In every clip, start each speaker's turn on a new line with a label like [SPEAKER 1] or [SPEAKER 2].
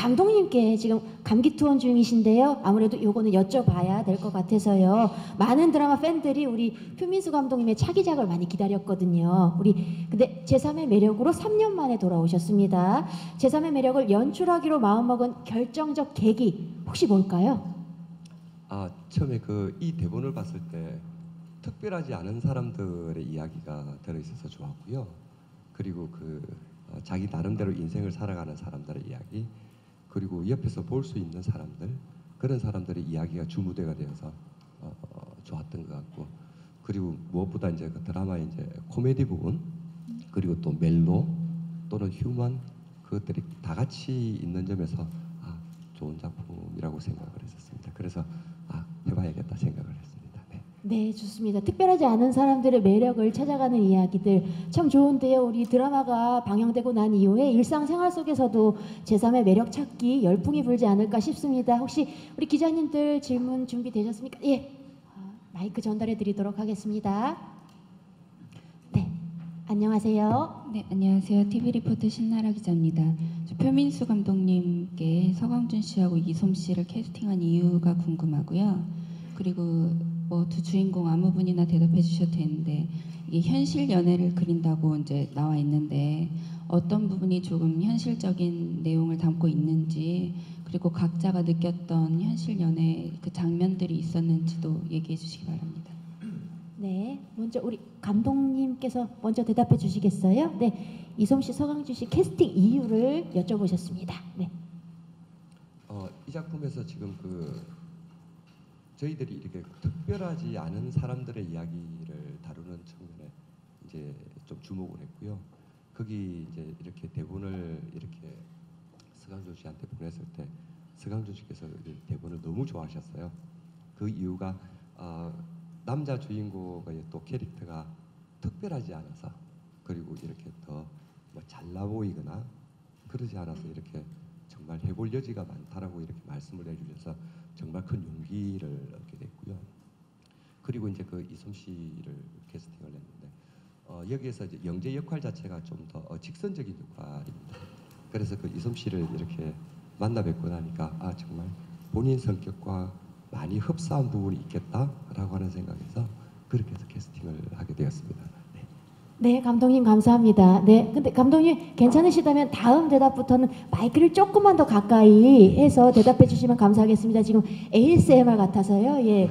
[SPEAKER 1] 감독님께 지금 감기 투혼 중이신데요. 아무래도 요거는 여쭤봐야 될 것 같아서요. 많은 드라마 팬들이 우리 표민수 감독님의 차기작을 많이 기다렸거든요. 우리 근데 제3의 매력으로 3년 만에 돌아오셨습니다. 제3의 매력을 연출하기로 마음먹은 결정적 계기 혹시 뭘까요?
[SPEAKER 2] 처음에 이 대본을 봤을 때 특별하지 않은 사람들의 이야기가 들어있어서 좋았고요. 그리고 자기 나름대로 인생을 살아가는 사람들의 이야기, 그리고 옆에서 볼 수 있는 사람들, 그런 사람들의 이야기가 주무대가 되어서 좋았던 것 같고, 그리고 무엇보다 이제 그 드라마의 이제 코미디 부분, 그리고 또 멜로 또는 휴먼, 그것들이 다 같이 있는 점에서 좋은 작품이라고 생각을 했었습니다. 그래서 해봐야겠다 생각을 했습니다.
[SPEAKER 1] 네, 좋습니다. 특별하지 않은 사람들의 매력을 찾아가는 이야기들 참 좋은데요. 우리 드라마가 방영되고 난 이후에 일상생활 속에서도 제3의 매력 찾기 열풍이 불지 않을까 싶습니다. 혹시 우리 기자님들 질문 준비되셨습니까? 예, 마이크 전달해 드리도록 하겠습니다. 네, 안녕하세요.
[SPEAKER 3] 네, 안녕하세요. TV 리포터 신나라 기자입니다. 표민수 감독님께 서강준 씨하고 이솜 씨를 캐스팅한 이유가 궁금하고요. 그리고 두 주인공 아무 분이나 대답해 주셔도 되는데, 이게 현실 연애를 그린다고 이제 나와 있는데 어떤 부분이 조금 현실적인 내용을 담고 있는지, 그리고 각자가 느꼈던 현실 연애 그 장면들이 있었는지도 얘기해 주시기 바랍니다.
[SPEAKER 1] 네, 먼저 우리 감독님께서 먼저 대답해 주시겠어요? 네, 이솜 씨, 서강준 씨 캐스팅 이유를 여쭤보셨습니다. 네.
[SPEAKER 2] 이 작품에서 지금 저희들이 이렇게 특별하지 않은 사람들의 이야기를 다루는 측면에 이제 좀 주목을 했고요. 거기 이제 이렇게 대본을 이렇게 서강준 씨한테 보냈을 때 서강준 씨께서 대본을 너무 좋아하셨어요. 그 이유가 남자 주인공의 또 캐릭터가 특별하지 않아서, 그리고 이렇게 더 잘나 보이거나 그러지 않아서 이렇게 정말 해볼 여지가 많다라고 이렇게 말씀을 해주셔서 정말 큰 용기를 얻게 됐고요. 그리고 이제 이솜 씨를 캐스팅을 했는데 여기에서 이제 영재 역할 자체가 좀 더 직선적인 역할입니다. 그래서 이솜 씨를 이렇게 만나 뵙고 나니까 정말 본인 성격과 많이 흡사한 부분이 있겠다라고 하는 생각에서 그렇게 해서 캐스팅을 하게 되었습니다.
[SPEAKER 1] 네, 감독님 감사합니다. 네, 근데 감독님 괜찮으시다면 다음 대답부터는 마이크를 조금만 더 가까이 해서 대답해 주시면 감사하겠습니다. 지금 ASMR 같아서요. 예.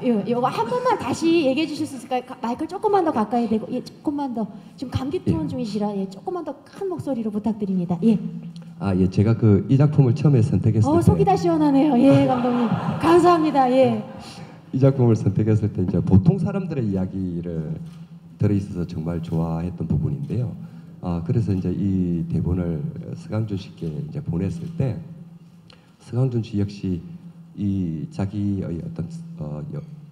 [SPEAKER 1] 이거 한 번만 다시 얘기해 주실 수 있을까요? 마이크를 조금만 더 가까이 대고, 조금만 더. 지금 감기 투혼 중이시라 조금만 더 큰 목소리로 부탁드립니다. 예.
[SPEAKER 2] 제가 이 작품을 처음에 선택했을 때
[SPEAKER 1] 속이 다 시원하네요. 예, 감독님. 감사합니다. 예.
[SPEAKER 2] 이 작품을 선택했을 때 이제 보통 사람들의 이야기를 들어있어서 정말 좋아했던 부분인데요. 그래서 이제 이 대본을 서강준 씨께 이제 보냈을 때 서강준 씨 역시 이 자기의 어떤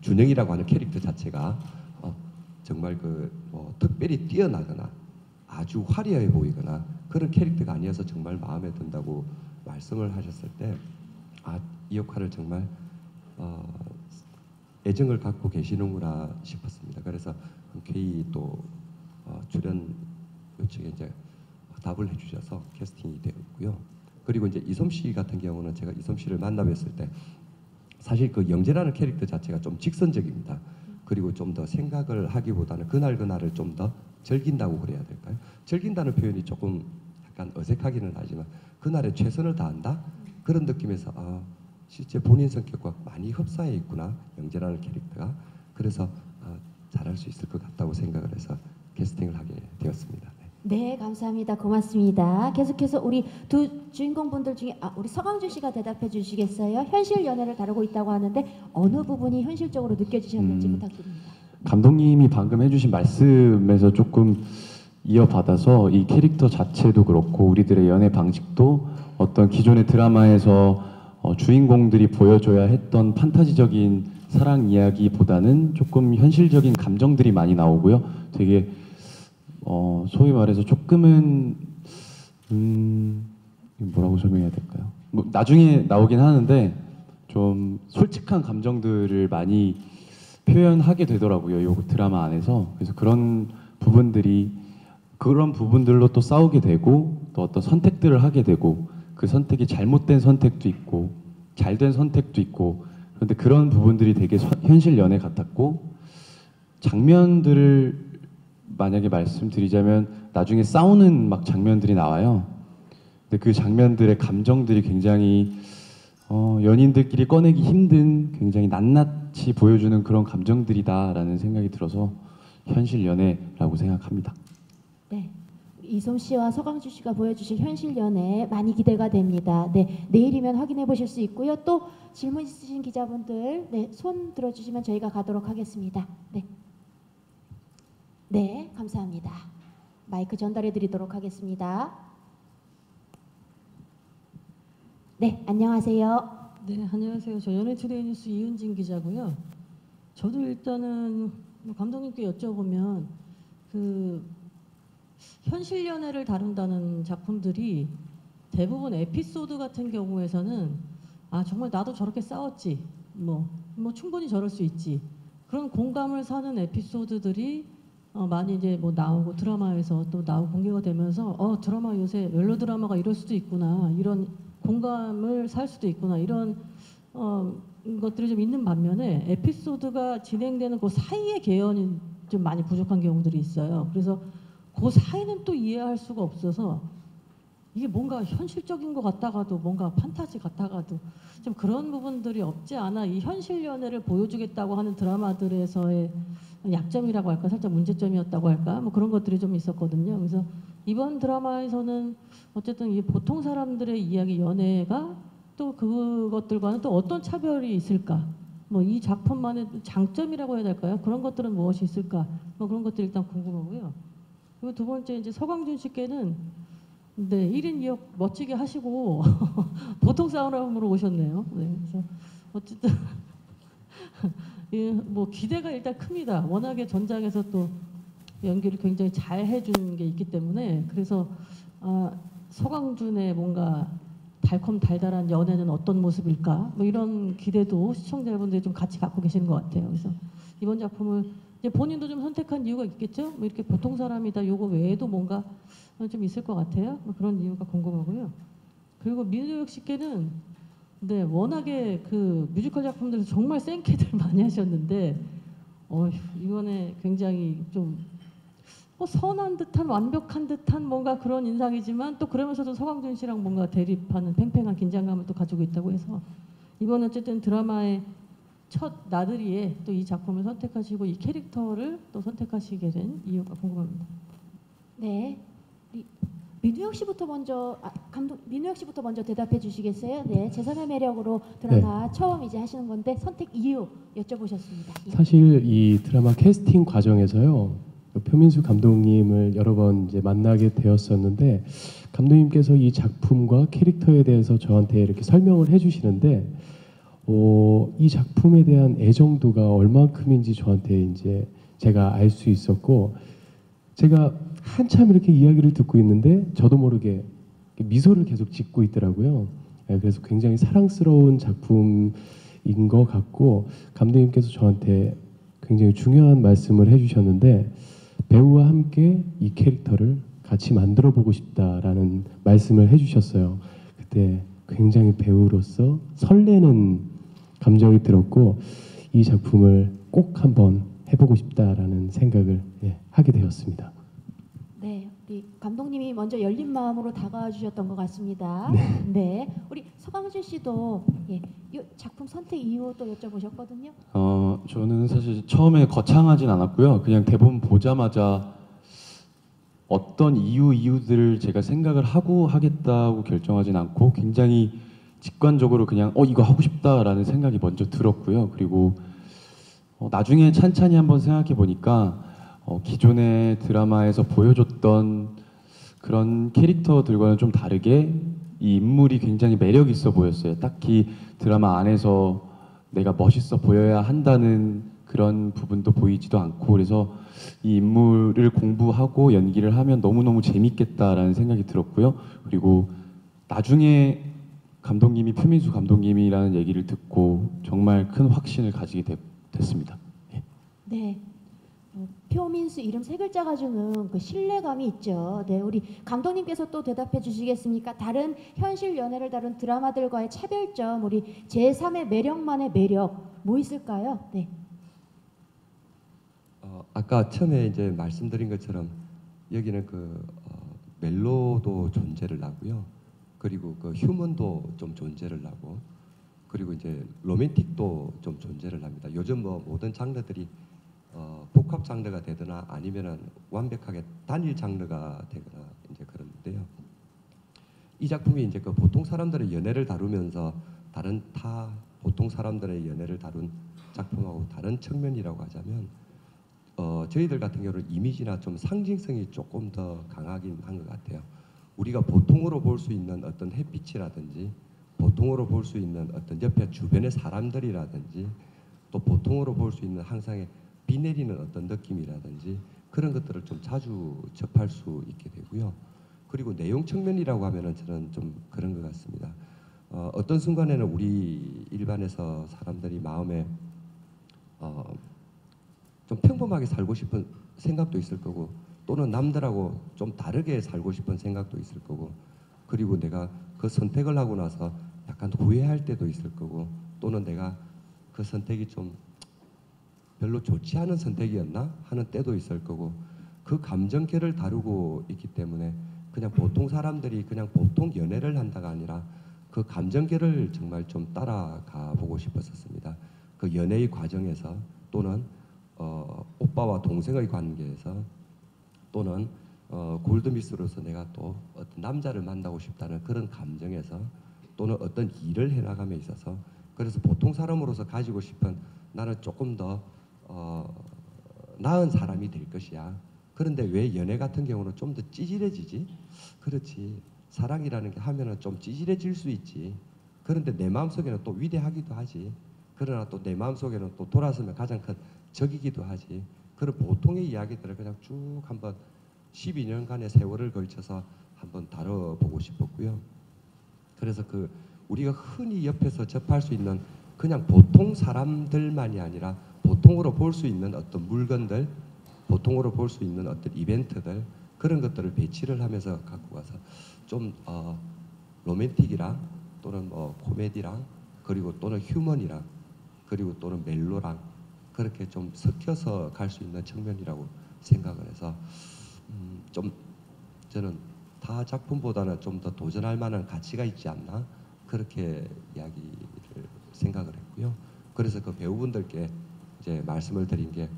[SPEAKER 2] 준영이라고 하는 캐릭터 자체가 정말 특별히 뛰어나거나 아주 화려해 보이거나 그런 캐릭터가 아니어서 정말 마음에 든다고 말씀을 하셨을 때 이 역할을 정말 애정을 갖고 계시는구나 싶었습니다. 그래서 흔쾌히 또 출연 요청에 이제 답을 해주셔서 캐스팅이 되었고요. 그리고 이제 이솜 씨 같은 경우는 제가 이솜 씨를 만나 뵀을 때 사실 영재라는 캐릭터 자체가 좀 직선적입니다. 그리고 좀 더 생각을 하기보다는 그날을 좀 더 즐긴다고 그래야 될까요? 즐긴다는 표현이 조금 약간 어색하기는 하지만 그날에 최선을 다한다? 그런 느낌에서 실제 본인 성격과 많이 흡사해 있구나, 영재라는 캐릭터가. 그래서 잘할 수 있을 것 같다고 생각을 해서 캐스팅을 하게 되었습니다.
[SPEAKER 1] 네, 감사합니다. 고맙습니다. 계속해서 우리 두 주인공분들 중에 우리 서강준 씨가 대답해 주시겠어요? 현실 연애를 다루고 있다고 하는데 어느 부분이 현실적으로 느껴지셨는지 부탁드립니다.
[SPEAKER 4] 감독님이 방금 해주신 말씀에서 조금 이어받아서 이 캐릭터 자체도 그렇고 우리들의 연애 방식도 어떤 기존의 드라마에서 주인공들이 보여줘야 했던 판타지적인 사랑 이야기보다는 조금 현실적인 감정들이 많이 나오고요. 되게 소위 말해서 조금은 뭐라고 설명해야 될까요? 나중에 나오긴 하는데 좀 솔직한 감정들을 많이 표현하게 되더라고요. 이 드라마 안에서. 그래서 그런 부분들로 또 싸우게 되고 또 어떤 선택들을 하게 되고 그 선택이 잘못된 선택도 있고 잘된 선택도 있고 그런데 그런 부분들이 되게 현실 연애 같았고 장면들을 만약에 말씀드리자면 나중에 싸우는 막 장면들이 나와요. 근데 그 장면들의 감정들이 굉장히 연인들끼리 꺼내기 힘든 굉장히 낱낱이 보여주는 그런 감정들이다라는 생각이 들어서 현실 연애라고 생각합니다.
[SPEAKER 1] 네. 이솜 씨와 서강준 씨가 보여주실 현실 연애 많이 기대가 됩니다. 네, 내일이면 확인해 보실 수 있고요. 또 질문 있으신 기자분들, 네, 손 들어주시면 저희가 가도록 하겠습니다. 네, 네, 감사합니다. 마이크 전달해 드리도록 하겠습니다. 네, 안녕하세요.
[SPEAKER 5] 네, 안녕하세요. 저 연예투데이 뉴스 이은진 기자고요. 저도 일단은 감독님께 여쭤보면 그 현실 연애를 다룬다는 작품들이 대부분 에피소드 같은 경우에서는 아 정말 나도 저렇게 싸웠지 뭐 충분히 저럴 수 있지 그런 공감을 사는 에피소드들이 많이 이제 뭐 나오고 드라마에서 또 나오고 공개가 되면서 드라마 요새 멜로 드라마가 이럴 수도 있구나 이런 공감을 살 수도 있구나 이런 것들이 좀 있는 반면에 에피소드가 진행되는 그 사이의 개연이 좀 많이 부족한 경우들이 있어요. 그래서 그 사이는 또 이해할 수가 없어서 이게 뭔가 현실적인 것 같다가도 뭔가 판타지 같다가도 좀 그런 부분들이 없지 않아 이 현실 연애를 보여주겠다고 하는 드라마들에서의 약점이라고 할까 살짝 문제점이었다고 할까 뭐 그런 것들이 좀 있었거든요. 그래서 이번 드라마에서는 어쨌든 이 보통 사람들의 이야기 연애가 또 그것들과는 또 어떤 차별이 있을까 뭐 이 작품만의 장점이라고 해야 될까요? 그런 것들은 무엇이 있을까 뭐 그런 것들이 일단 궁금하고요. 그리고 두 번째 이제 서강준 씨께는 네 1인 2역 멋지게 하시고 보통 사람으로 오셨네요. 네, 그래서 어쨌든 예, 뭐 기대가 일단 큽니다. 워낙에 전작에서 또 연기를 굉장히 잘 해준 게 있기 때문에 그래서 서강준의 뭔가 달콤 달달한 연애는 어떤 모습일까 뭐 이런 기대도 시청자 여러분들이 좀 같이 갖고 계시는 것 같아요. 그래서 이번 작품을 이제 본인도 좀 선택한 이유가 있겠죠. 뭐 이렇게 보통 사람이다 요거 외에도 뭔가 좀 있을 것 같아요. 뭐 그런 이유가 궁금하고요. 그리고 민우혁 씨께는 네 워낙에 그 뮤지컬 작품들에서 정말 생캐들 많이 하셨는데 이번에 굉장히 좀 선한 듯한 완벽한 듯한 뭔가 그런 인상이지만 또 그러면서도 서강준 씨랑 뭔가 대립하는 팽팽한 긴장감을 또 가지고 있다고 해서 이번 어쨌든 드라마의 첫 나들이에 또 이 작품을 선택하시고 이 캐릭터를 또 선택하시게 된 이유가 궁금합니다.
[SPEAKER 1] 네, 민우혁 씨부터 먼저 민우혁 씨부터 먼저 대답해 주시겠어요? 네, 제3의 매력으로 드라마 처음 이제 하시는 건데 선택 이유 여쭤보셨습니다. 예.
[SPEAKER 6] 사실 이 드라마 캐스팅 과정에서요. 표민수 감독님을 여러 번 이제 만나게 되었었는데 감독님께서 이 작품과 캐릭터에 대해서 저한테 이렇게 설명을 해주시는데 이 작품에 대한 애정도가 얼마큼인지 저한테 이제 제가 알 수 있었고 제가 한참 이렇게 이야기를 듣고 있는데 저도 모르게 미소를 계속 짓고 있더라고요. 그래서 굉장히 사랑스러운 작품인 것 같고 감독님께서 저한테 굉장히 중요한 말씀을 해주셨는데 배우와 함께 이 캐릭터를 같이 만들어 보고 싶다라는 말씀을 해주셨어요. 그때 굉장히 배우로서 설레는 감정이 들었고 이 작품을 꼭 한번 해보고 싶다라는 생각을 하게 되었습니다.
[SPEAKER 1] 네, 우리 감독님이 먼저 열린 마음으로 다가와 주셨던 것 같습니다. 네, 우리 서강준 씨도 이 작품 선택 이유 또 여쭤보셨거든요.
[SPEAKER 4] 저는 사실 처음에 거창하진 않았고요. 그냥 대본 보자마자 어떤 이유들을 제가 생각을 하고 하겠다고 결정하진 않고 굉장히 직관적으로 그냥 이거 하고 싶다라는 생각이 먼저 들었고요. 그리고 나중에 찬찬히 한번 생각해 보니까 기존의 드라마에서 보여줬던 그런 캐릭터들과는 좀 다르게 이 인물이 굉장히 매력 있어 보였어요. 딱히 드라마 안에서 내가 멋있어 보여야 한다는 그런 부분도 보이지도 않고 그래서 이 인물을 공부하고 연기를 하면 너무너무 재밌겠다라는 생각이 들었고요. 그리고 나중에 감독님이 표민수 감독님이라는 얘기를 듣고 정말 큰 확신을 가지게 됐습니다.
[SPEAKER 1] 네, 표민수 이름 세 글자가 주는 그 신뢰감이 있죠. 네, 우리 감독님께서 또 대답해 주시겠습니까? 다른 현실 연애를 다룬 드라마들과의 차별점, 우리 제3의 매력만의 매력 뭐 있을까요? 네.
[SPEAKER 2] 아까 처음에 이제 말씀드린 것처럼 여기는 멜로도 존재를 하고요. 그리고 그 휴먼도 좀 존재를 하고, 그리고 이제 로맨틱도 좀 존재를 합니다. 요즘 뭐 모든 장르들이 복합 장르가 되거나 아니면은 완벽하게 단일 장르가 되거나 이제 그런데요. 이 작품이 이제 그 보통 사람들의 연애를 다루면서 다른 보통 사람들의 연애를 다룬 작품하고 다른 측면이라고 하자면 저희들 같은 경우는 이미지나 좀 상징성이 조금 더 강하긴 한 것 같아요. 우리가 보통으로 볼 수 있는 어떤 햇빛이라든지, 보통으로 볼 수 있는 어떤 옆에 주변의 사람들이라든지, 또 보통으로 볼 수 있는 항상의 비 내리는 어떤 느낌이라든지 그런 것들을 좀 자주 접할 수 있게 되고요. 그리고 내용 측면이라고 하면은 저는 좀 그런 것 같습니다. 어떤 순간에는 우리 일반에서 사람들이 마음에 좀 평범하게 살고 싶은 생각도 있을 거고, 또는 남들하고 좀 다르게 살고 싶은 생각도 있을 거고, 그리고 내가 그 선택을 하고 나서 약간 후회할 때도 있을 거고, 또는 내가 그 선택이 좀 별로 좋지 않은 선택이었나 하는 때도 있을 거고, 그 감정계를 다루고 있기 때문에 그냥 보통 사람들이 그냥 보통 연애를 한다가 아니라 그 감정계를 정말 좀 따라가 보고 싶었었습니다. 그 연애의 과정에서, 또는 오빠와 동생의 관계에서, 또는 골드미스로서 내가 또 어떤 남자를 만나고 싶다는 그런 감정에서, 또는 어떤 일을 해나감에 있어서, 그래서 보통 사람으로서 가지고 싶은 나는 조금 더 나은 사람이 될 것이야. 그런데 왜 연애 같은 경우는 좀 더 찌질해지지? 그렇지. 사랑이라는 게 하면은 좀 찌질해질 수 있지. 그런데 내 마음속에는 또 위대하기도 하지. 그러나 또 내 마음속에는 또 돌아서면 가장 큰 적이기도 하지. 그런 보통의 이야기들을 그냥 쭉 한번 12년간의 세월을 걸쳐서 한번 다뤄보고 싶었고요. 그래서 우리가 흔히 옆에서 접할 수 있는 그냥 보통 사람들만이 아니라 보통으로 볼 수 있는 어떤 물건들, 보통으로 볼 수 있는 어떤 이벤트들, 그런 것들을 배치를 하면서 갖고 가서 좀 로맨틱이랑, 또는 코미디랑, 그리고 또는 휴먼이랑, 그리고 또는 멜로랑 그렇게 좀 섞여서 갈 수 있는 측면이라고 생각을 해서 좀 저는 타 작품보다는 좀 더 도전할 만한 가치가 있지 않나, 그렇게 이야기를 생각을 했고요. 그래서 그 배우분들께 이제 말씀을 드린 게,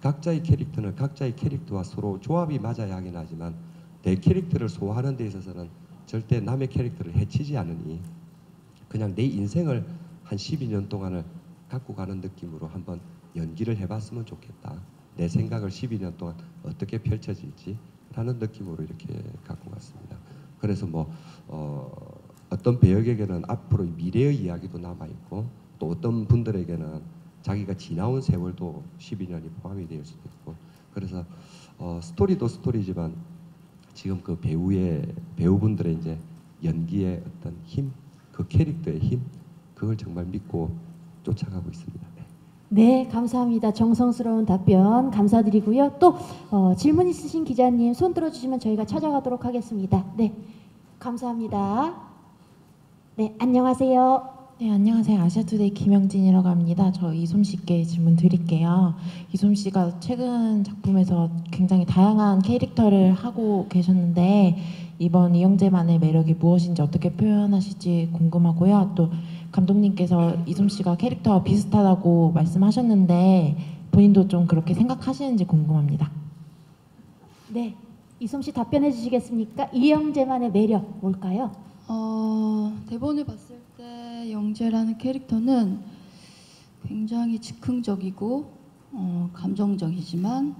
[SPEAKER 2] 각자의 캐릭터는 각자의 캐릭터와 서로 조합이 맞아야 하긴 하지만 내 캐릭터를 소화하는 데 있어서는 절대 남의 캐릭터를 해치지 않으니 그냥 내 인생을 한 12년 동안을 갖고 가는 느낌으로 한번 연기를 해봤으면 좋겠다. 내 생각을 12년 동안 어떻게 펼쳐질지 라는 느낌으로 이렇게 갖고 갔습니다. 그래서 어떤 배역에게는 앞으로 미래의 이야기도 남아있고, 또 어떤 분들에게는 자기가 지나온 세월도 12년이 포함이 될 수도 있고, 그래서 스토리도 스토리지만 지금 그 배우분들의 이제 연기의 어떤 힘, 그 캐릭터의 힘, 그걸 정말 믿고 쫓아가고 있습니다.
[SPEAKER 1] 네, 감사합니다. 정성스러운 답변 감사드리고요. 또 질문 있으신 기자님 손 들어주시면 저희가 찾아가도록 하겠습니다. 네, 감사합니다. 네, 안녕하세요.
[SPEAKER 7] 네, 안녕하세요. 아시아투데이 김영진이라고 합니다. 저 이솜 씨께 질문 드릴게요. 이솜 씨가 최근 작품에서 굉장히 다양한 캐릭터를 하고 계셨는데, 이번 이영재만의 매력이 무엇인지 어떻게 표현하실지 궁금하고요. 또 감독님께서 이솜 씨가 캐릭터와 비슷하다고 말씀하셨는데 본인도 좀 그렇게 생각하시는지 궁금합니다.
[SPEAKER 1] 네, 이솜 씨 답변해 주시겠습니까? 이영재만의 매력 뭘까요?
[SPEAKER 8] 대본을 봤을 때 영재라는 캐릭터는 굉장히 즉흥적이고 감정적이지만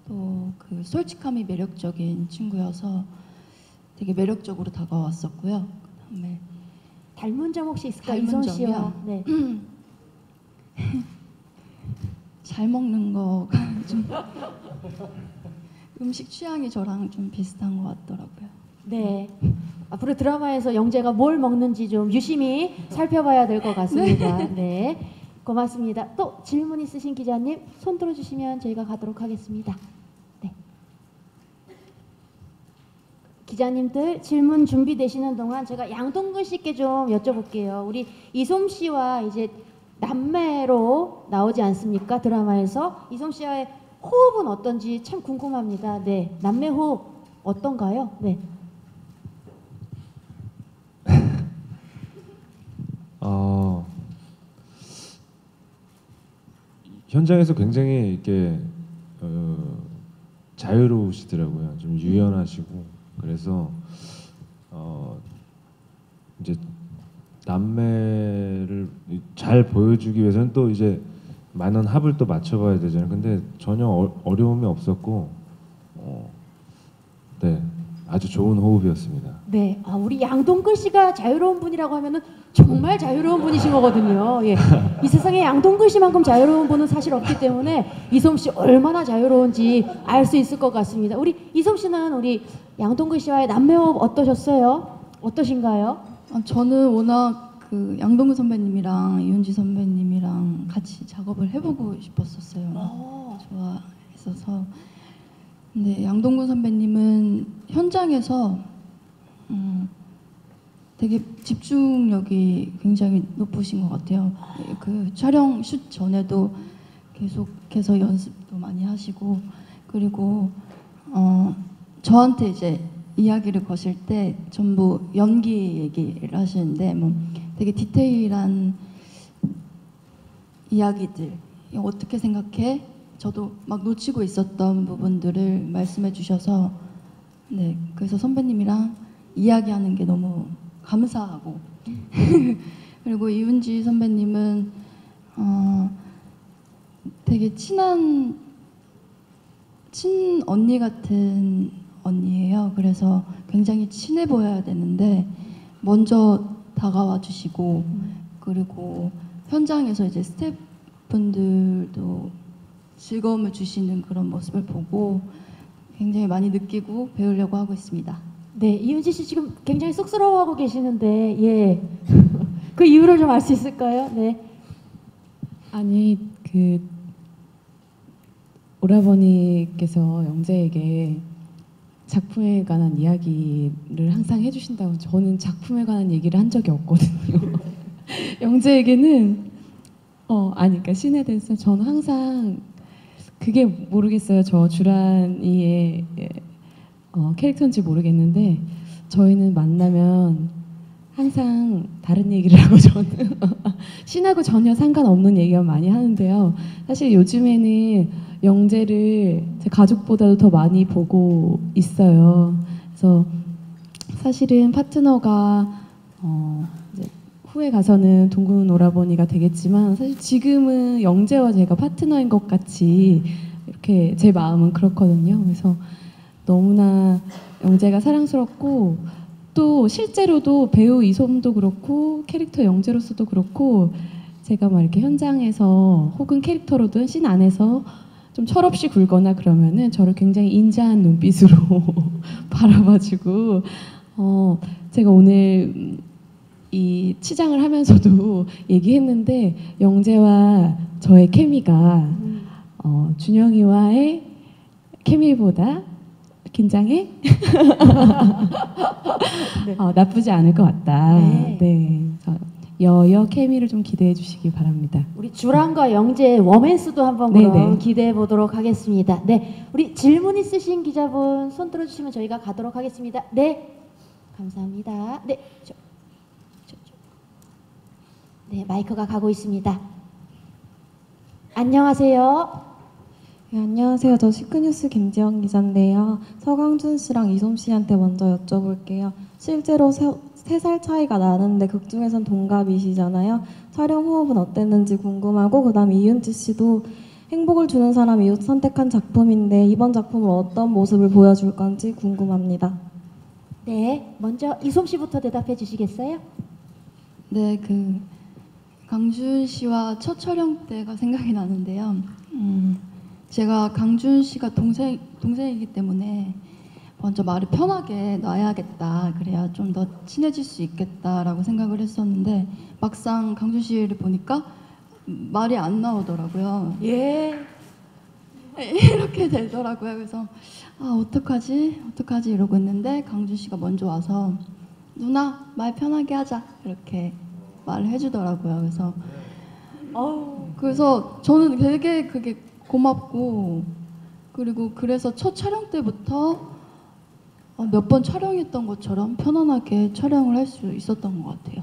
[SPEAKER 8] 또 그 솔직함이 매력적인 친구여서 되게 매력적으로 다가왔었고요. 그다음에
[SPEAKER 1] 닮은 점 혹시 있을까요?
[SPEAKER 8] 닮은
[SPEAKER 1] 이솜 씨와.
[SPEAKER 8] 점이요?
[SPEAKER 1] 네.
[SPEAKER 8] 잘 먹는 거가 좀 음식 취향이 저랑 좀 비슷한 것 같더라고요.
[SPEAKER 1] 네. 앞으로 드라마에서 영재가 뭘 먹는지 좀 유심히 살펴봐야 될 것 같습니다. 네. 고맙습니다. 또 질문 있으신 기자님 손 들어주시면 저희가 가도록 하겠습니다. 네. 기자님들 질문 준비되시는 동안 제가 양동근 씨께 좀 여쭤볼게요. 우리 이솜 씨와 이제 남매로 나오지 않습니까? 드라마에서 이솜 씨와의 호흡은 어떤지 참 궁금합니다. 네, 남매 호흡 어떤가요? 네.
[SPEAKER 9] 현장에서 굉장히 이렇게 자유로우시더라고요. 좀 유연하시고 그래서 이제 남매를 잘 보여주기 위해서는 또 이제 많은 합을 또 맞춰봐야 되잖아요. 근데 전혀 어려움이 없었고, 네, 아주 좋은 호흡이었습니다.
[SPEAKER 1] 네, 우리 양동근 씨가 자유로운 분이라고 하면은 정말 자유로운 분이신 거거든요. 예, 이 세상에 양동근 씨만큼 자유로운 분은 사실 없기 때문에 이솜 씨 얼마나 자유로운지 알 수 있을 것 같습니다. 우리 이솜 씨는 우리 양동근 씨와의 남매호흡 어떠셨어요? 어떠신가요?
[SPEAKER 8] 저는 워낙 그 양동근 선배님이랑 이은지 선배님이랑 같이 작업을 해보고 싶었었어요. 좋아했어서. 근데 양동근 선배님은 현장에서 되게 집중력이 굉장히 높으신 것 같아요. 그 촬영 슛 전에도 계속해서 연습도 많이 하시고, 그리고 저한테 이제 이야기를 거실 때 전부 연기 얘기를 하시는데 뭐 되게 디테일한 이야기들, 어떻게 생각해? 저도 막 놓치고 있었던 부분들을 말씀해 주셔서, 네, 그래서 선배님이랑 이야기하는 게 너무 감사하고 그리고 이은지 선배님은 되게 친한 친언니 같은 언니예요. 그래서 굉장히 친해 보여야 되는데 먼저 다가와 주시고, 그리고 현장에서 이제 스태프분들도 즐거움을 주시는 그런 모습을 보고 굉장히 많이 느끼고 배우려고 하고 있습니다.
[SPEAKER 1] 네, 이은지 씨 지금 굉장히 쑥스러워하고 계시는데, 예, 그 이유를 좀 알 수 있을까요? 네.
[SPEAKER 10] 아니, 그 오라버니께서 영재에게 작품에 관한 이야기를 항상 해주신다고, 저는 작품에 관한 얘기를 한 적이 없거든요. 영재에게는 그러니까 신에 대해서 저는 항상 그게 모르겠어요. 저 주란이의 캐릭터인지 모르겠는데 저희는 만나면 항상 다른 얘기를 하고 저는 신하고 전혀 상관없는 얘기만 많이 하는데요. 사실 요즘에는 영재를 제 가족보다도 더 많이 보고 있어요. 그래서 사실은 파트너가 이제 후에 가서는 동군 오라버니가 되겠지만 사실 지금은 영재와 제가 파트너인 것 같이 이렇게 제 마음은 그렇거든요. 그래서 너무나 영재가 사랑스럽고 또 실제로도 배우 이솜도 그렇고 캐릭터 영재로서도 그렇고 제가 막 이렇게 현장에서 혹은 캐릭터로든 씬 안에서 좀 철없이 굴거나 그러면은 저를 굉장히 인자한 눈빛으로 바라봐주고 제가 오늘 이 치장을 하면서도 얘기했는데 영재와 저의 케미가 준영이와의 케미보다 긴장해? 네. 나쁘지 않을 것 같다.
[SPEAKER 1] 네.
[SPEAKER 10] 네. 여여 케미를 좀 기대해 주시기 바랍니다.
[SPEAKER 1] 우리 주란과 영재의 워맨스도 한번 그럼 기대해 보도록 하겠습니다. 네, 우리 질문 있으신 기자분 손 들어주시면 저희가 가도록 하겠습니다. 네, 감사합니다. 네, 네, 마이크가 가고 있습니다. 안녕하세요.
[SPEAKER 11] 네, 안녕하세요. 저 시크뉴스 김지영 기자인데요. 서강준 씨랑 이솜 씨한테 먼저 여쭤볼게요. 실제로 3살 차이가 나는데 극 중에선 동갑이시잖아요. 촬영 호흡은 어땠는지 궁금하고, 그다음 이은지 씨도 행복을 주는 사람 이웃 선택한 작품인데 이번 작품은 어떤 모습을 보여줄 건지 궁금합니다.
[SPEAKER 1] 네, 먼저 이솜 씨부터 대답해 주시겠어요?
[SPEAKER 8] 네, 그 강준 씨와 첫 촬영 때가 생각이 나는데요. 제가 강준 씨가 동생이기 때문에 먼저 말을 편하게 놔야겠다, 그래야 좀 더 친해질 수 있겠다라고 생각을 했었는데 막상 강준 씨를 보니까 말이 안 나오더라고요.
[SPEAKER 1] 예.
[SPEAKER 8] 이렇게 되더라고요. 그래서 어떡하지 이러고 있는데 강준 씨가 먼저 와서 누나 말 편하게 하자 이렇게 말을 해주더라고요. 그래서 저는 되게 그게 고맙고, 그리고 그래서 첫 촬영 때부터 몇 번 촬영했던 것처럼 편안하게 촬영을 할 수 있었던 것 같아요.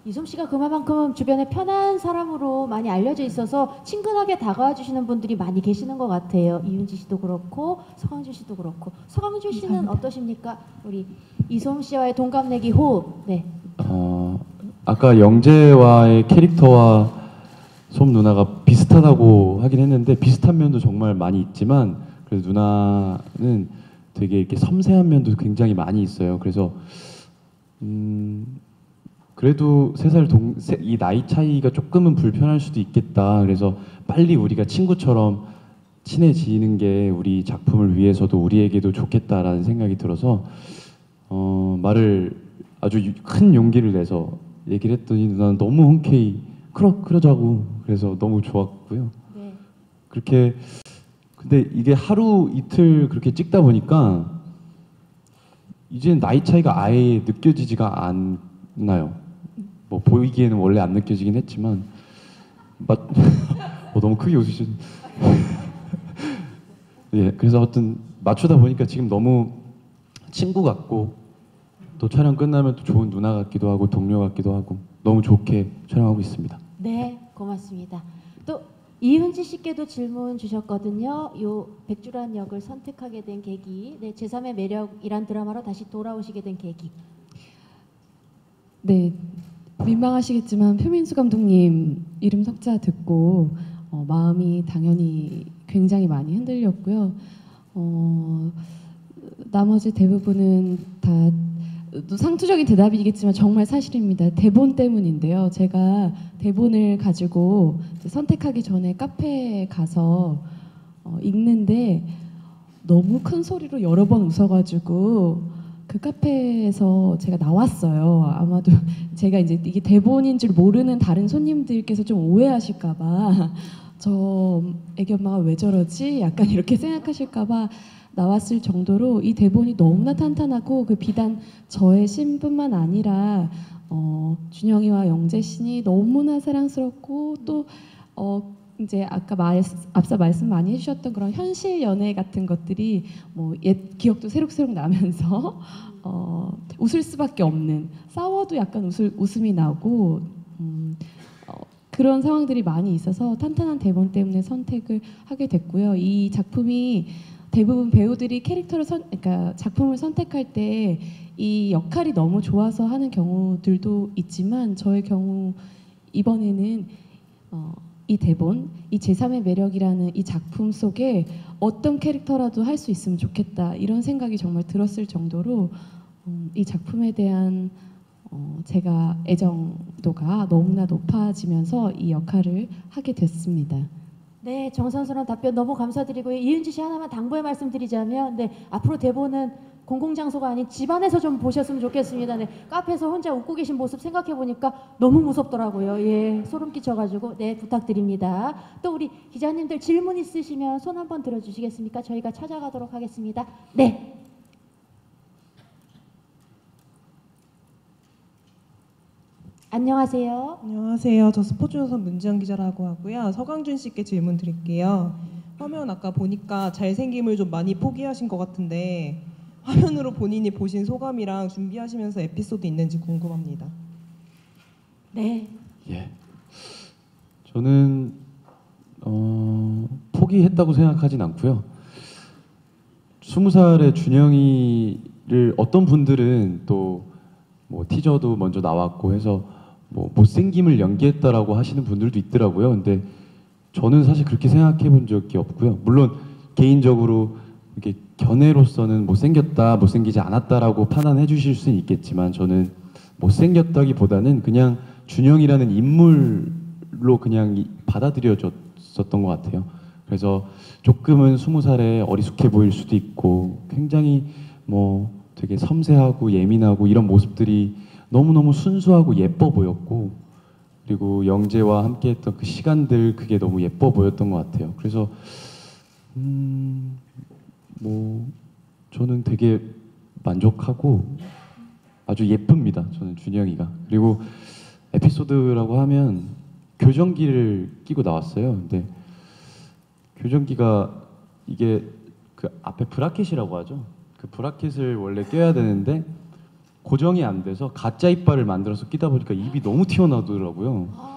[SPEAKER 1] 이솜 씨가 그만큼 주변에 편한 사람으로 많이 알려져 있어서 친근하게 다가와 주시는 분들이 많이 계시는 것 같아요. 이윤지 씨도 그렇고 서강준 씨도 그렇고. 서강준 씨는
[SPEAKER 8] 감사합니다.
[SPEAKER 1] 어떠십니까? 우리 이솜 씨와의 동갑내기 호흡. 네.
[SPEAKER 4] 아까 영재와의 캐릭터와 솜 누나가 비슷하다고 하긴 했는데 비슷한 면도 정말 많이 있지만 그래도 누나는 되게 이렇게 섬세한 면도 굉장히 많이 있어요. 그래서 그래도 3살 이 나이 차이가 조금은 불편할 수도 있겠다. 그래서 빨리 우리가 친구처럼 친해지는 게 우리 작품을 위해서도 우리에게도 좋겠다라는 생각이 들어서 말을 아주 큰 용기를 내서 얘기를 했더니 누나는 너무 흔쾌히 그러자고. 그래서 너무 좋았고요.
[SPEAKER 1] 네.
[SPEAKER 4] 그렇게 근데 이게 하루 이틀 그렇게 찍다 보니까 이제는 나이 차이가 아예 느껴지지가 않나요. 뭐 보이기에는 원래 안 느껴지긴 했지만 너무 크게 웃으시네. 예, 그래서 어떤 맞추다 보니까 지금 너무 친구 같고 또 촬영 끝나면 또 좋은 누나 같기도 하고 동료 같기도 하고 너무 좋게 촬영하고 있습니다.
[SPEAKER 1] 네, 고맙습니다. 또 이윤지 씨께도 질문 주셨거든요. 요 백주란 역을 선택하게 된 계기, 네, 제3의 매력이란 드라마로 다시 돌아오시게 된 계기.
[SPEAKER 10] 네, 민망하시겠지만 표민수 감독님 이름 석자 듣고 마음이 당연히 굉장히 많이 흔들렸고요. 나머지 대부분은 다 상투적인 대답이겠지만 정말 사실입니다. 대본 때문인데요. 제가 대본을 가지고 선택하기 전에 카페에 가서 읽는데 너무 큰 소리로 여러 번 웃어가지고 그 카페에서 제가 나왔어요. 아마도 제가 이제 이게 대본인 줄 모르는 다른 손님들께서 좀 오해하실까봐 저 애기 엄마가 왜 저러지? 약간 이렇게 생각하실까봐 나왔을 정도로 이 대본이 너무나 탄탄하고 그 비단 저의 신뿐만 아니라 준영이와 영재 신이 너무나 사랑스럽고 또 이제 아까 앞서 말씀 많이 해주셨던 그런 현실 연애 같은 것들이 뭐 옛 기억도 새록새록 나면서 웃을 수밖에 없는, 싸워도 약간 웃음이 나고 그런 상황들이 많이 있어서 탄탄한 대본 때문에 선택을 하게 됐고요. 이 작품이 대부분 배우들이 그러니까 작품을 선택할 때 이 역할이 너무 좋아서 하는 경우들도 있지만 저의 경우 이번에는 이 대본, 이 제3의 매력이라는 이 작품 속에 어떤 캐릭터라도 할 수 있으면 좋겠다 이런 생각이 정말 들었을 정도로 이 작품에 대한 제가 애정도가 너무나 높아지면서 이 역할을 하게 됐습니다.
[SPEAKER 1] 네, 정선스러운 답변 너무 감사드리고요. 이윤지 씨 하나만 당부의 말씀드리자면, 네, 앞으로 대본은 공공장소가 아닌 집안에서 좀 보셨으면 좋겠습니다. 네, 카페에서 혼자 웃고 계신 모습 생각해 보니까 너무 무섭더라고요. 예, 소름 끼쳐가지고 네, 부탁드립니다. 또 우리 기자님들 질문 있으시면 손 한번 들어주시겠습니까? 저희가 찾아가도록 하겠습니다. 네. 안녕하세요.
[SPEAKER 12] 안녕하세요. 저 스포츠조선 문지연 기자라고 하고요. 서강준 씨께 질문 드릴게요. 화면 아까 보니까 잘생김을 좀 많이 포기하신 것 같은데 화면으로 본인이 보신 소감이랑 준비하시면서 에피소드 있는지 궁금합니다.
[SPEAKER 1] 네.
[SPEAKER 4] 예. 저는 포기했다고 생각하진 않고요. 20살의 준영이를 어떤 분들은 또 뭐 티저도 먼저 나왔고 해서 뭐 못생김을 연기했다라고 하시는 분들도 있더라고요. 근데 저는 사실 그렇게 생각해 본 적이 없고요. 물론 개인적으로 이렇게 견해로서는 못생겼다, 못생기지 않았다라고 판단해 주실 수는 있겠지만 저는 못생겼다기보다는 그냥 준영이라는 인물로 그냥 받아들여졌었던 것 같아요. 그래서 조금은 20살에 어리숙해 보일 수도 있고 굉장히 뭐 되게 섬세하고 예민하고 이런 모습들이 너무너무 순수하고 예뻐 보였고 그리고 영재와 함께했던 그 시간들 그게 너무 예뻐 보였던 것 같아요. 그래서 뭐 저는 되게 만족하고 아주 예쁩니다. 저는 준영이가. 그리고 에피소드라고 하면 교정기를 끼고 나왔어요. 근데 교정기가 이게 그 앞에 브라켓이라고 하죠. 그 브라켓을 원래 껴야 되는데 고정이 안 돼서 가짜 이빨을 만들어서 끼다 보니까 입이 너무 튀어나오더라고요.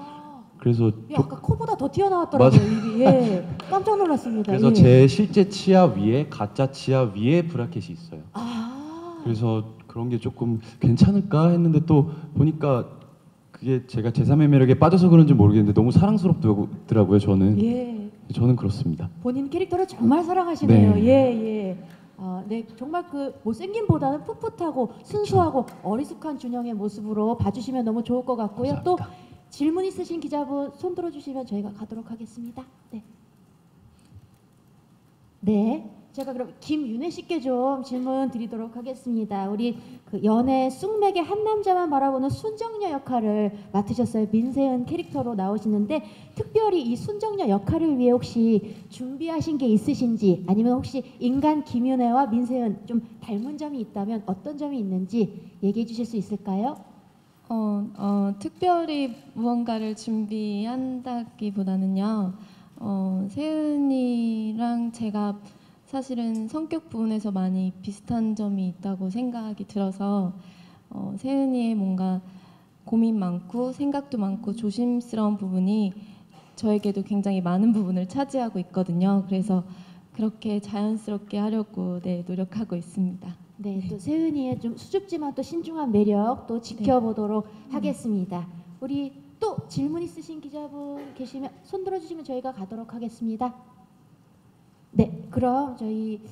[SPEAKER 4] 그래서
[SPEAKER 1] 야, 아까 코보다 더 튀어나왔더라고요, 입이. 예. 깜짝 놀랐습니다.
[SPEAKER 4] 그래서
[SPEAKER 1] 예.
[SPEAKER 4] 제 실제 치아 위에 가짜 치아 위에 브라켓이 있어요.
[SPEAKER 1] 아.
[SPEAKER 4] 그래서 그런 게 조금 괜찮을까 했는데 또 보니까 그게 제가 제3의 매력에 빠져서 그런지 모르겠는데 너무 사랑스럽더라고요. 저는.
[SPEAKER 1] 예.
[SPEAKER 4] 저는 그렇습니다.
[SPEAKER 1] 본인 캐릭터를 정말 사랑하시네요.
[SPEAKER 4] 네.
[SPEAKER 1] 예, 예. 네, 정말 그 못생김보다는 풋풋하고 순수하고 어리숙한 준영의 모습으로 봐주시면 너무 좋을 것 같고요.
[SPEAKER 4] 감사합니다.
[SPEAKER 1] 또 질문 있으신 기자분 손 들어주시면 저희가 가도록 하겠습니다. 네. 네. 제가 그럼 김윤혜 씨께 좀 질문 드리도록 하겠습니다. 우리 그 연애 쑥맥의 한 남자만 바라보는 순정녀 역할을 맡으셨어요. 민세은 캐릭터로 나오시는데 특별히 이 순정녀 역할을 위해 혹시 준비하신 게 있으신지 아니면 혹시 인간 김윤혜와 민세은 좀 닮은 점이 있다면 어떤 점이 있는지 얘기해 주실 수 있을까요?
[SPEAKER 11] 특별히 무언가를 준비한다기보다는요. 세은이랑 제가 사실은 성격 부분에서 많이 비슷한 점이 있다고 생각이 들어서 세은이의 뭔가 고민 많고 생각도 많고 조심스러운 부분이 저에게도 굉장히 많은 부분을 차지하고 있거든요. 그래서 그렇게 자연스럽게 하려고 노력하고 있습니다.
[SPEAKER 1] 네, 또 세은이의 좀 수줍지만 또 신중한 매력 또 지켜보도록 하겠습니다. 우리 또 질문 있으신 기자분 계시면 손 들어주시면 저희가 가도록 하겠습니다. 네, 그럼 저희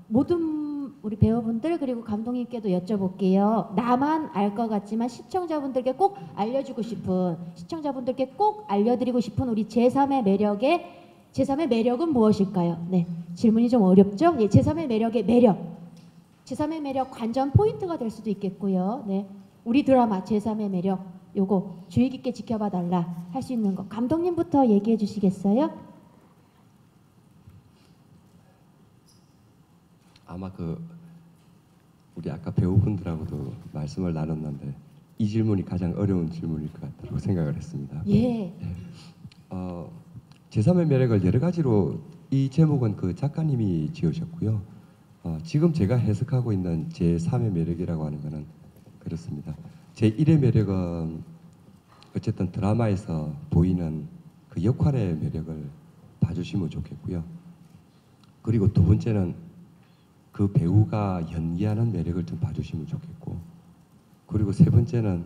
[SPEAKER 1] 모든 우리 배우분들 그리고 감독님께도 여쭤볼게요. 나만 알 것 같지만 시청자분들께 꼭 알려주고 싶은 시청자분들께 꼭 알려드리고 싶은 우리 제3의 매력은 무엇일까요? 네, 질문이 좀 어렵죠? 예, 제3의 매력의 매력. 제3의 매력 관전 포인트가 될 수도 있겠고요. 네, 우리 드라마 제3의 매력 요거 주의 깊게 지켜봐 달라 할 수 있는 거 감독님부터 얘기해 주시겠어요?
[SPEAKER 2] 아마 우리 아까 배우분들하고도 말씀을 나눴는데 이 질문이 가장 어려운 질문일 것 같다고 생각을 했습니다.
[SPEAKER 1] 예.
[SPEAKER 2] 제3의 매력을 여러 가지로 이 제목은 그 작가님이 지으셨고요. 지금 제가 해석하고 있는 제3의 매력이라고 하는 것은 그렇습니다. 제1의 매력은 어쨌든 드라마에서 보이는 그 역할의 매력을 봐주시면 좋겠고요. 그리고 두 번째는 그 배우가 연기하는 매력을 좀 봐주시면 좋겠고, 그리고 세 번째는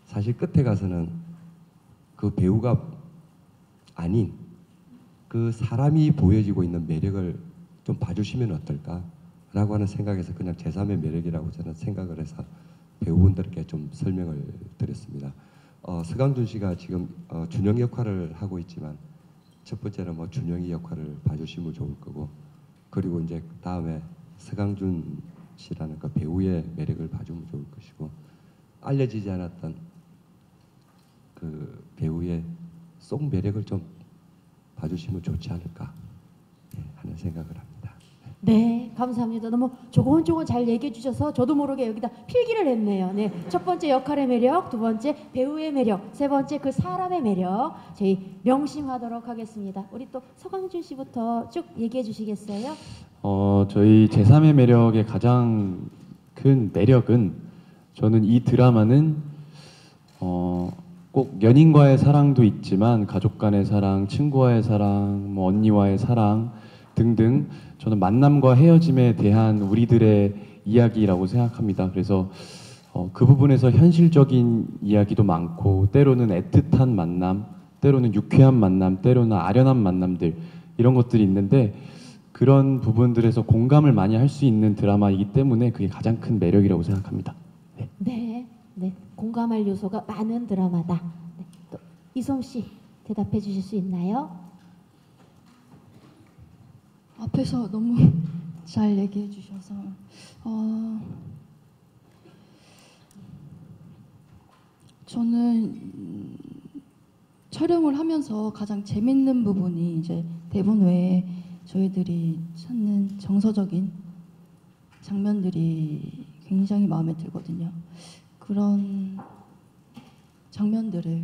[SPEAKER 2] 사실 끝에 가서는 그 배우가 아닌 그 사람이 보여지고 있는 매력을 좀 봐주시면 어떨까라고 하는 생각에서 그냥 제3의 매력이라고 저는 생각을 해서 배우분들께 좀 설명을 드렸습니다. 서강준 씨가 지금 준영 역할을 하고 있지만 첫 번째는 뭐 준영이 역할을 봐주시면 좋을 거고, 그리고 이제 다음에 서강준 씨라는 그 배우의 매력을 봐주면 좋을 것이고, 알려지지 않았던 그 배우의 속 매력을 좀 봐주시면 좋지 않을까 하는 생각을 합니다.
[SPEAKER 1] 네, 감사합니다. 너무 조곤조곤 잘 얘기해 주셔서 저도 모르게 여기다 필기를 했네요. 네, 첫 번째 역할의 매력, 두 번째 배우의 매력, 세 번째 그 사람의 매력 저희 명심하도록 하겠습니다. 우리 또 서강준 씨부터 쭉 얘기해 주시겠어요?
[SPEAKER 4] 저희 제3의 매력의 가장 큰 매력은 저는 이 드라마는 꼭 연인과의 사랑도 있지만 가족 간의 사랑, 친구와의 사랑, 뭐 언니와의 사랑 등등 저는 만남과 헤어짐에 대한 우리들의 이야기라고 생각합니다. 그래서 그 부분에서 현실적인 이야기도 많고 때로는 애틋한 만남, 때로는 유쾌한 만남, 때로는 아련한 만남들 이런 것들이 있는데 그런 부분들에서 공감을 많이 할 수 있는 드라마이기 때문에 그게 가장 큰 매력이라고 생각합니다. 네.
[SPEAKER 1] 네, 네, 공감할 요소가 많은 드라마다. 네, 또 이솜 씨 대답해 주실 수 있나요?
[SPEAKER 8] 앞에서 너무 잘 얘기해 주셔서 저는 촬영을 하면서 가장 재밌는 부분이 이제 대본 외에 저희들이 찾는 정서적인 장면들이 굉장히 마음에 들거든요. 그런 장면들이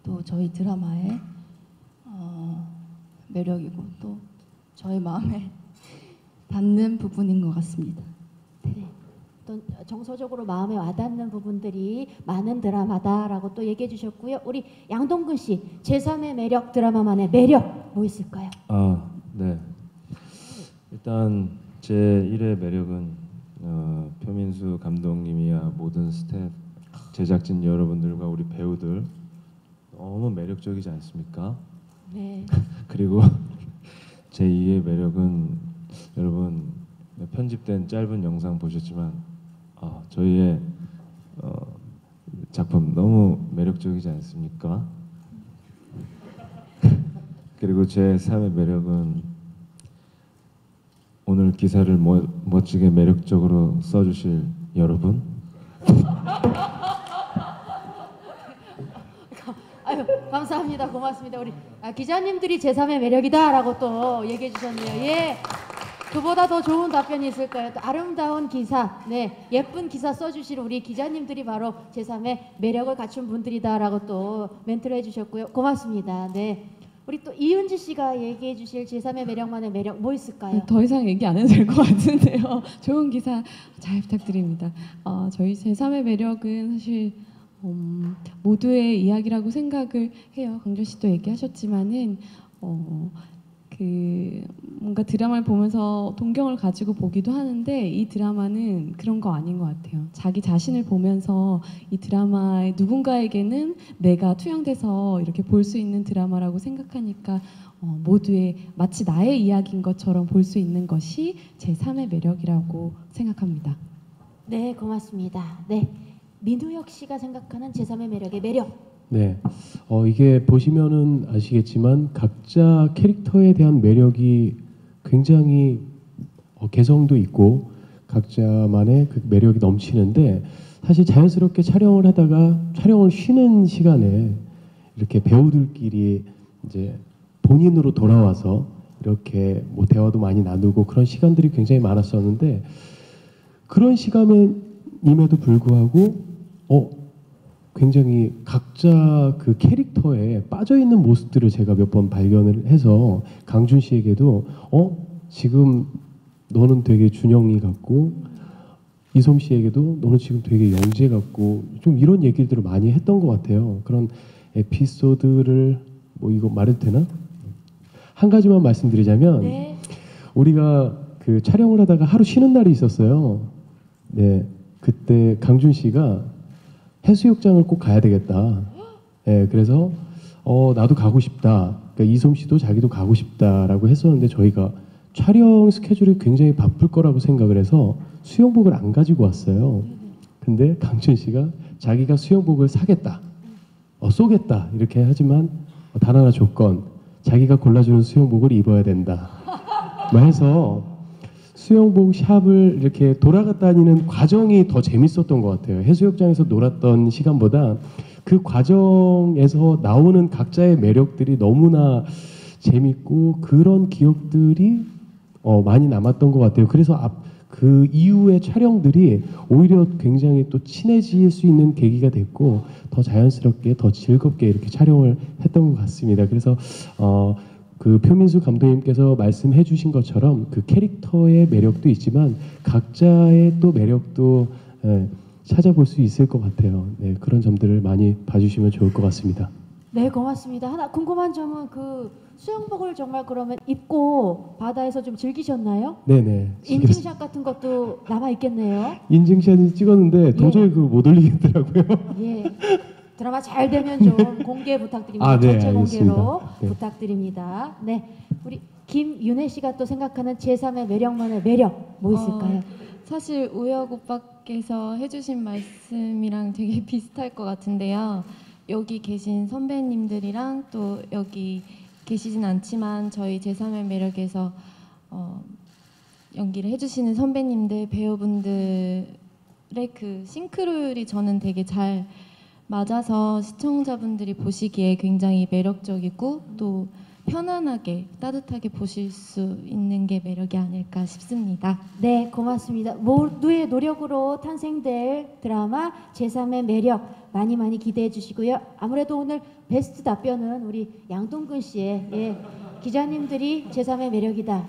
[SPEAKER 8] 또 저희 드라마의 매력이고 또 저의 마음에 닿는 부분인 것 같습니다.
[SPEAKER 1] 네. 또 정서적으로 마음에 와닿는 부분들이 많은 드라마다라고 또 얘기해 주셨고요. 우리 양동근 씨, 제3의 매력, 드라마만의 매력 뭐 있을까요?
[SPEAKER 9] 네. 일단 제 1의 매력은 표민수 감독님이야 모든 스태프, 제작진 여러분들과 우리 배우들 너무 매력적이지 않습니까?
[SPEAKER 1] 네.
[SPEAKER 9] 그리고 제 2의 매력은 여러분 편집된 짧은 영상 보셨지만 저희의 작품 너무 매력적이지 않습니까? 그리고 제 3의 매력은 오늘 기사를 멋지게 매력적으로 써주실 여러분.
[SPEAKER 1] 아유, 감사합니다. 고맙습니다. 우리 기자님들이 제3의 매력이다라고 또 얘기해 주셨네요. 예. 그보다 더 좋은 답변이 있을까요? 또 아름다운 기사, 네, 예쁜 기사 써주실 우리 기자님들이 바로 제3의 매력을 갖춘 분들이다라고 또 멘트를 해주셨고요. 고맙습니다. 네, 우리 또 이은지 씨가 얘기해 주실 제3의 매력만의 매력 뭐 있을까요?
[SPEAKER 10] 더 이상 얘기 안 해도 될 것 같은데요. 좋은 기사 잘 부탁드립니다. 저희 제3의 매력은 사실 모두의 이야기라고 생각을 해요. 강준 씨도 얘기하셨지만은 뭔가 드라마를 보면서 동경을 가지고 보기도 하는데 이 드라마는 그런 거 아닌 것 같아요. 자기 자신을 보면서 이 드라마에 누군가에게는 내가 투영돼서 이렇게 볼 수 있는 드라마라고 생각하니까 모두의 마치 나의 이야기인 것처럼 볼 수 있는 것이 제3의 매력이라고 생각합니다.
[SPEAKER 1] 네, 고맙습니다. 네, 민우혁 씨가 생각하는 제3의 매력의 매력.
[SPEAKER 6] 네, 이게 보시면은 아시겠지만 각자 캐릭터에 대한 매력이 굉장히 개성도 있고 각자만의 그 매력이 넘치는데 사실 자연스럽게 촬영을 하다가 촬영을 쉬는 시간에 이렇게 배우들끼리 이제 본인으로 돌아와서 이렇게 뭐 대화도 많이 나누고 그런 시간들이 굉장히 많았었는데 그런 시간임에도 불구하고 굉장히 각자 그 캐릭터에 빠져 있는 모습들을 제가 몇 번 발견을 해서 강준 씨에게도 지금 너는 되게 준영이 같고 이솜 씨에게도 너는 지금 되게 영재 같고 좀 이런 얘기들을 많이 했던 것 같아요. 그런 에피소드를 뭐 이거 말해도 되나? 한 가지만 말씀드리자면
[SPEAKER 1] 네.
[SPEAKER 6] 우리가 그 촬영을 하다가 하루 쉬는 날이 있었어요. 네, 그때 강준 씨가 해수욕장을 꼭 가야 되겠다. 네, 그래서 나도 가고 싶다. 그러니까 이솜 씨도 자기도 가고 싶다라고 했었는데 저희가 촬영 스케줄이 굉장히 바쁠 거라고 생각을 해서 수영복을 안 가지고 왔어요. 근데 강준 씨가 자기가 수영복을 사겠다, 쏘겠다 이렇게 하지만 단 하나 조건, 자기가 골라주는 수영복을 입어야 된다. 뭐 해서 수영복 샵을 이렇게 돌아다니는 과정이 더 재밌었던 것 같아요. 해수욕장에서 놀았던 시간보다 그 과정에서 나오는 각자의 매력들이 너무나 재밌고 그런 기억들이 많이 남았던 것 같아요. 그래서 그 이후의 촬영들이 오히려 굉장히 또 친해질 수 있는 계기가 됐고 더 자연스럽게 더 즐겁게 이렇게 촬영을 했던 것 같습니다. 그래서 그 표민수 감독님께서 말씀해 주신 것처럼 그 캐릭터의 매력도 있지만 각자의 또 매력도 찾아볼 수 있을 것 같아요. 네, 그런 점들을 많이 봐주시면 좋을 것 같습니다.
[SPEAKER 1] 네, 고맙습니다. 하나 궁금한 점은 그 수영복을 정말 그러면 입고 바다에서 좀 즐기셨나요?
[SPEAKER 6] 네네.
[SPEAKER 1] 인증샷 같은 것도 남아 있겠네요.
[SPEAKER 6] 인증샷을 찍었는데 도저히 그걸 못 올리겠더라고요.
[SPEAKER 1] 예. 드라마 잘 되면 좀 공개 부탁드립니다.
[SPEAKER 6] 네,
[SPEAKER 1] 전체 공개로
[SPEAKER 6] 알겠습니다. 네.
[SPEAKER 1] 부탁드립니다. 네, 우리 김윤혜 씨가 또 생각하는 제3의 매력만의 매력 뭐 있을까요?
[SPEAKER 11] 사실 우혁 오빠께서 해주신 말씀이랑 되게 비슷할 것 같은데요. 여기 계신 선배님들이랑 또 여기 계시진 않지만 저희 제3의 매력에서 연기를 해주시는 선배님들, 배우분들의 그 싱크로율이 저는 되게 잘 맞아서 시청자분들이 보시기에 굉장히 매력적이고 또 편안하게 따뜻하게 보실 수 있는 게 매력이 아닐까 싶습니다.
[SPEAKER 1] 네, 고맙습니다. 모두의 노력으로 탄생될 드라마 제3의 매력 많이 많이 기대해 주시고요. 아무래도 오늘 베스트 답변은 우리 양동근 씨의 기자님들이 제3의 매력이다.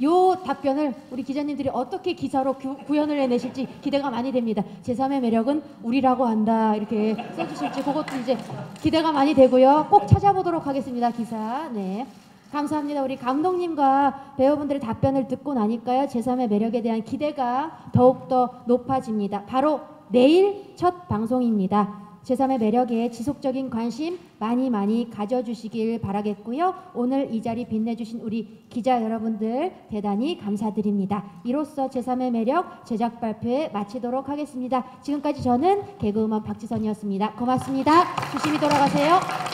[SPEAKER 1] 요 답변을 우리 기자님들이 어떻게 기사로 구현을 해내실지 기대가 많이 됩니다. 제3의 매력은 우리라고 한다. 이렇게 써주실지 그것도 이제 기대가 많이 되고요. 꼭 찾아보도록 하겠습니다. 기사. 네. 감사합니다. 우리 감독님과 배우분들의 답변을 듣고 나니까요. 제3의 매력에 대한 기대가 더욱더 높아집니다. 바로 내일 첫 방송입니다. 제3의 매력에 지속적인 관심 많이 가져주시길 바라겠고요. 오늘 이 자리 빛내주신 우리 기자 여러분들 대단히 감사드립니다. 이로써 제3의 매력 제작 발표회 마치도록 하겠습니다. 지금까지 저는 개그우먼 박지선이었습니다. 고맙습니다. 조심히 돌아가세요.